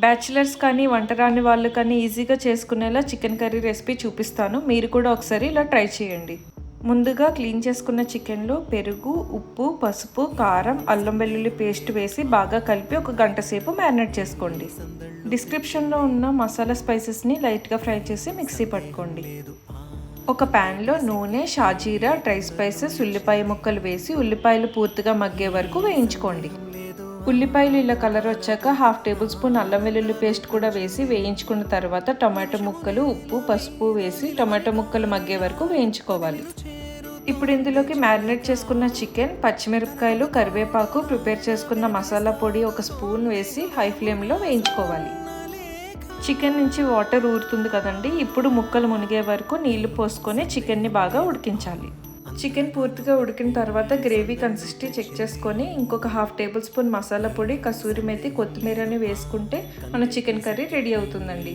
Bachelors కానీ వంట రాని వాళ్ళు కానీ ఈజీగా చేసుకునేలా చికెన్ కర్రీ రెసిపీ చూపిస్తాను. మీరు కూడా ఒకసారి ఇలా ట్రై చేయండి. ముందుగా క్లీన్ చేసుకున్న చికెన్లో పెరుగు, ఉప్పు, పసుపు, కారం, అల్లం వెల్లుల్లి పేస్ట్ వేసి బాగా కలిపి ఒక గంట సేపు మ్యారినేట్ చేసుకోండి. డిస్క్రిప్షన్లో ఉన్న మసాలా స్పైసెస్ని లైట్గా ఫ్రై చేసి మిక్సీ పట్టుకోండి. ఒక ప్యాన్లో నూనె, షాజీరా, డ్రై స్పైసెస్, ఉల్లిపాయ ముక్కలు వేసి ఉల్లిపాయలు పూర్తిగా మగ్గే వరకు వేయించుకోండి. ఉల్లిపాయలు ఇలా కలర్ వచ్చాక 1/2 టేబుల్ స్పూన్ అల్లం వెల్లుల్లి పేస్ట్ కూడా వేసి వేయించుకున్న తర్వాత టమాటో ముక్కలు, ఉప్పు, పసుపు వేసి టమాటో ముక్కలు మగ్గే వరకు వేయించుకోవాలి. ఇప్పుడు ఇందులోకి మ్యారినేట్ చేసుకున్న చికెన్, పచ్చిమిరపకాయలు, కరివేపాకు, ప్రిపేర్ చేసుకున్న మసాలా పొడి 1 స్పూన్ వేసి హై ఫ్లేమ్లో వేయించుకోవాలి. చికెన్ నుంచి వాటర్ ఊరుతుంది కదండి, ఇప్పుడు ముక్కలు మునిగే వరకు నీళ్లు పోసుకొని చికెన్ని బాగా ఉడికించాలి. చికెన్ పూర్తిగా ఉడికిన తర్వాత గ్రేవీ కన్సిస్టెన్సీ చెక్ చేసుకొని ఇంకొక 1/2 టేబుల్ స్పూన్ మసాలా పొడి, కసూరి మేతి, కొత్తిమీరని వేసుకుంటే మన చికెన్ కర్రీ రెడీ అవుతుందండి.